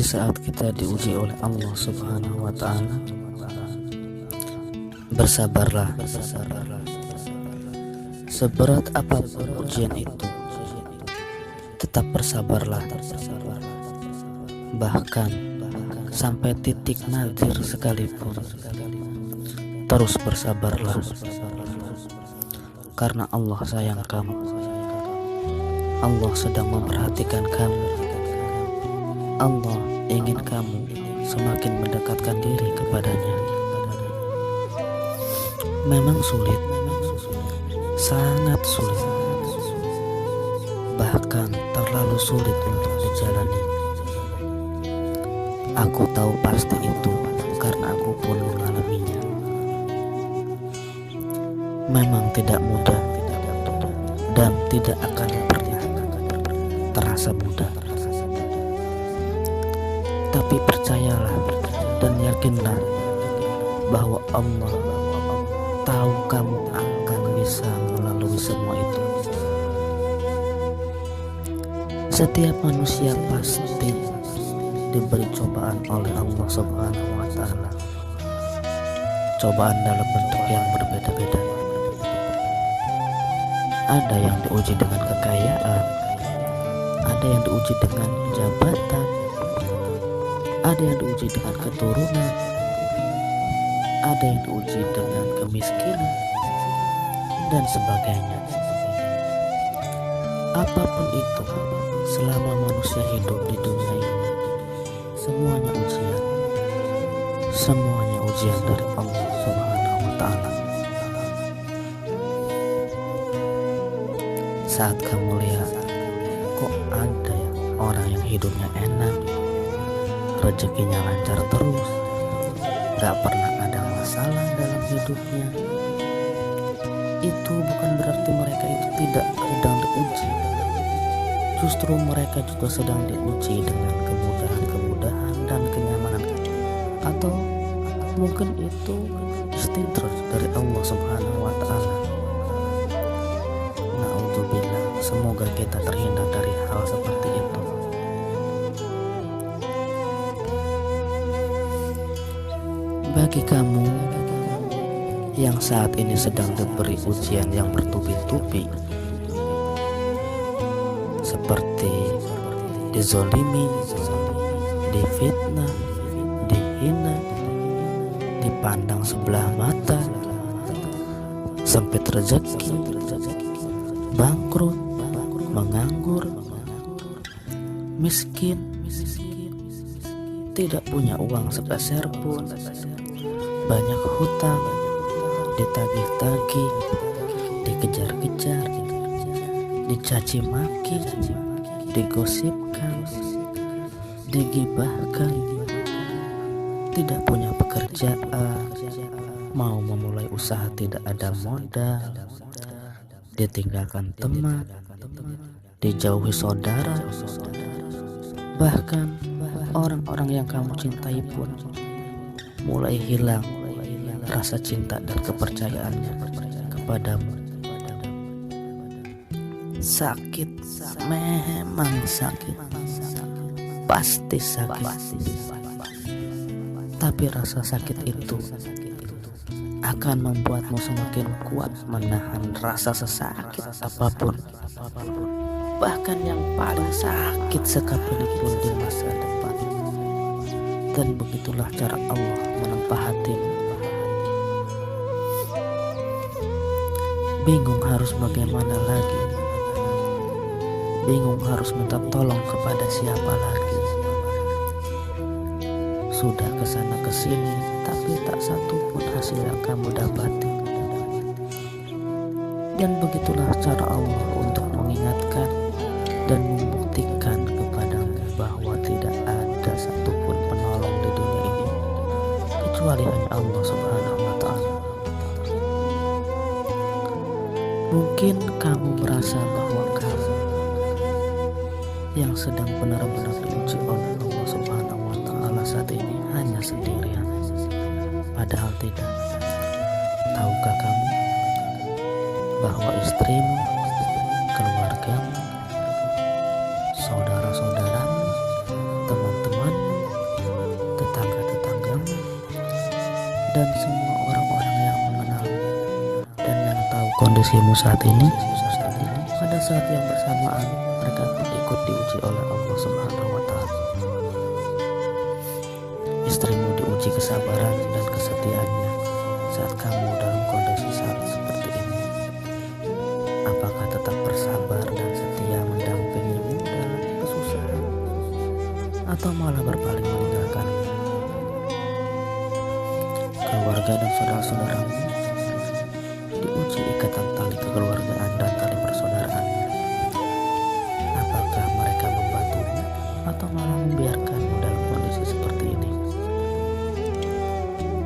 saat kita diuji oleh Allah Subhanahu wa Ta'ala, bersabarlah. Seberat apapun ujian itu, tetap bersabarlah. Bahkan sampai titik nadir sekalipun, terus bersabarlah. Karena Allah sayang kamu. Allah sedang memperhatikan kamu. Allah ingin kamu semakin mendekatkan diri kepadanya. Memang sulit, sangat sulit, bahkan terlalu sulit untuk dijalani. Aku tahu pasti itu karena aku pun mengalaminya. Memang tidak mudah dan tidak akan pernah terasa mudah. Tapi percayalah dan yakinlah bahwa Allah tahu kamu akan bisa melalui semua itu. Setiap manusia pasti diberi cobaan oleh Allah Subhanahu wa Ta'ala. Cobaan dalam bentuk yang berbeda-beda. Ada yang diuji dengan kekayaan, ada yang diuji dengan jabatan, ada yang diuji dengan keturunan, ada yang diuji dengan kemiskinan, dan sebagainya. Apapun itu, selama manusia hidup di dunia ini, semuanya ujian. Semuanya ujian dari Allah Subhanahu wa Ta'ala. Saat kamu lihat, kok ada ya orang yang hidupnya enak, rezekinya lancar terus, gak pernah ada masalah dalam hidupnya, itu bukan berarti mereka itu tidak sedang diuji. Justru mereka juga sedang diuji dengan kemudahan-kemudahan dan kenyamanan. Atau mungkin itu istidraj dari Allah Subhanahu wa Ta'ala. Na'udzubillah, semoga kita terhindar dari hal seperti itu. Bagi kamu yang saat ini sedang diberi ujian yang bertubi-tubi, seperti dizolimi, difitnah, dihina, dipandang sebelah mata, sempit rezeki, bangkrut, menganggur, miskin, tidak punya uang sepeser pun, banyak hutang, ditagih-tagih, dikejar-kejar, dicaci maki, digosipkan, digibahkan, tidak punya pekerjaan, mau memulai usaha tidak ada modal, ditinggalkan teman, dijauhi saudara, bahkan orang-orang yang kamu cintai pun mulai hilang rasa cinta dan kepercayaannya kepadamu. Sakit, memang sakit, pasti sakit. Tapi rasa sakit itu akan membuatmu semakin kuat menahan rasa sesakit apapun, bahkan yang paling sakit sekalipun di masa depan. Dan begitulah cara Allah menempa hatimu. Bingung harus bagaimana lagi, bingung harus minta tolong kepada siapa lagi. Sudah kesana kesini, tapi tak satu pun hasil yang kamu dapati. Dan begitulah cara Allah untuk mengingatkan dan membuktikan kepadamu bahwa tidak ada satupun penolong di dunia ini kecuali hanya Allah Subhanahu wa Ta'ala. Mungkin kamu merasa bahwa kamu yang sedang benar-benar diuji oleh Allah Subhanahu wa Ta'ala saat ini hanya sendirian. Padahal tidak. Tahukah kamu bahwa istrimu, keluargamu, saudara-saudaramu, teman-temanmu, dan semua orang-orang yang mengenal dan yang tahu kondisimu saat ini. Pada saat yang bersamaan mereka akan ikut diuji oleh Allah Subhanahu wa Ta'ala. Istrimu diuji kesabaran dan kesetiaannya saat kamu dalam kondisi saat seperti ini. Apakah tetap bersabar dan setia mendampingimu dalam kesusahan, atau malah berpaling meninggalkanmu? Keluarga dan saudara-saudaramu diuji ikatan tali kekeluargaan dan tali persaudaraan. Apakah mereka membantumu atau malah membiarkanmu dalam kondisi seperti ini?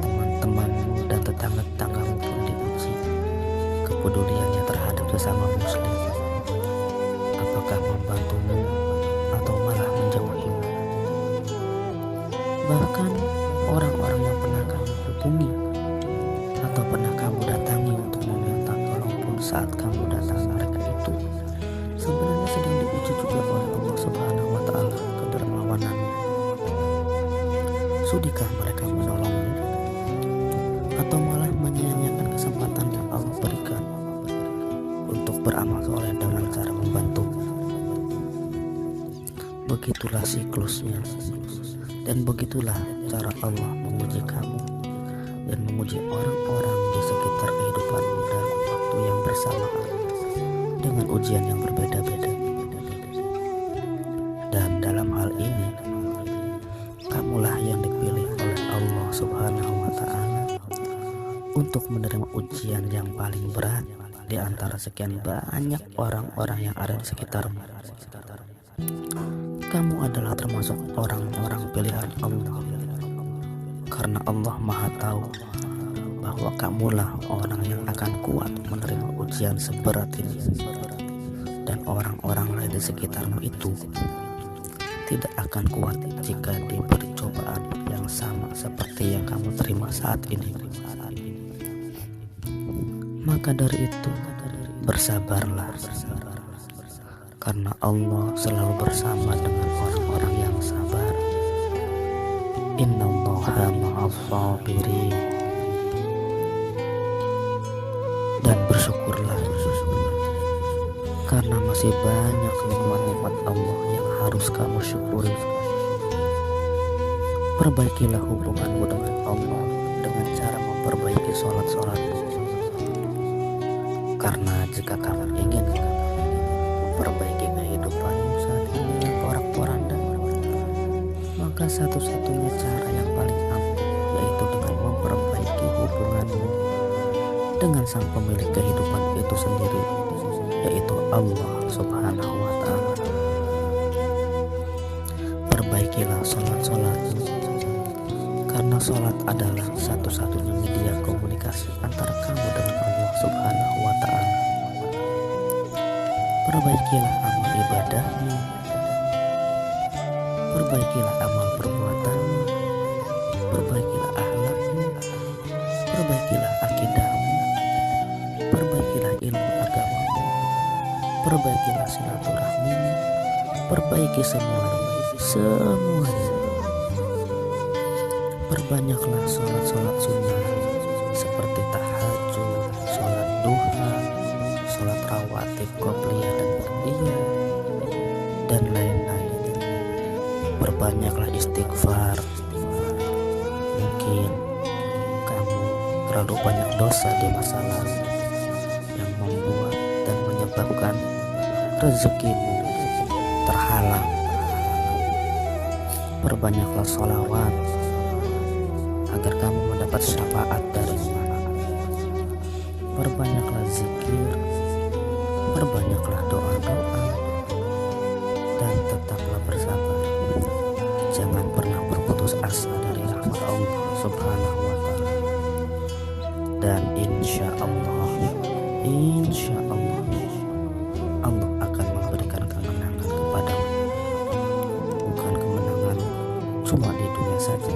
Teman-temanmu dan tetangga-tetanggamu pun diuji kepeduliannya terhadap sesama muslim. Apakah membantumu atau malah menjauhimu? Bahkan orang-orang yang pernah kamu hubungi atau pernah kamu datangi untuk meminta tolong pun saat kamu datang mereka itu sebenarnya sedang diuji juga oleh Allah Subhanahu wa Ta'ala kedermawanannya. Sudikah mereka menolongmu atau malah menyia-nyiakan kesempatan yang Allah berikan untuk beramal soleh dengan cara membantu? Begitulah siklusnya, dan begitulah cara Allah menguji kamu dan menguji orang-orang di sekitar kehidupanmu dalam waktu yang bersamaan dengan ujian yang berbeda-beda. Dan dalam hal ini kamulah yang dipilih oleh Allah Subhanahu wa Ta'ala untuk menerima ujian yang paling berat di antara sekian banyak orang-orang yang ada di sekitarmu. Kamu adalah termasuk orang-orang pilihan Allah, karena Allah Maha Tahu bahwa kamulah orang yang akan kuat menerima ujian seberat ini, dan orang-orang lain di sekitarmu itu tidak akan kuat jika diberi cobaan yang sama seperti yang kamu terima saat ini. Maka dari itu bersabarlah, karena Allah selalu bersama dengan orang-orang yang sabar. Innallaha ma'as sabirin. Dan bersyukurlah, karena masih banyak nikmat-nikmat Allah yang harus kamu syukuri. Perbaikilah hubunganmu dengan Allah dengan cara memperbaiki sholat-sholatmu. Karena jika kamu ingin memperbaiki kehidupanmu saat ini yang porak-poranda, maka satu-satunya cara yang paling ampuh yaitu dengan memperbaiki hubunganmu dengan sang pemilik kehidupan itu sendiri, yaitu Allah Subhanahu wa Ta'ala. Perbaikilah sholat-sholatmu, karena sholat adalah satu-satunya media komunikasi antara kamu dengan Allah Subhanahu wa Ta'ala. Perbaikilah amal ibadahmu, perbaikilah amal perbuatanmu, perbaikilah akhlakmu, perbaikilah akidahmu, perbaikilah ilmu agamamu, perbaikilah silaturahmimu, perbaiki semuanya. Perbanyaklah sholat-sholat sunnah seperti tahajud, sholat duha, sholat rawatib qobliyah dan ba'diyah, dan lain-lain. Perbanyaklah istighfar. Mungkin kamu terlalu banyak dosa di masa lalu yang membuat dan menyebabkan rezekimu terhalang. Perbanyaklah sholawat agar kamu mendapat syafaat darinya. Perbanyaklah zikir, perbanyaklah doa-doa, dan tetaplah bersabar. Jangan pernah berputus asa dari rahmat Allah Subhanahu wa Ta'ala. Dan insya Allah Allah akan memberikan kemenangan kepadamu. Bukan kemenangan cuma di dunia saja,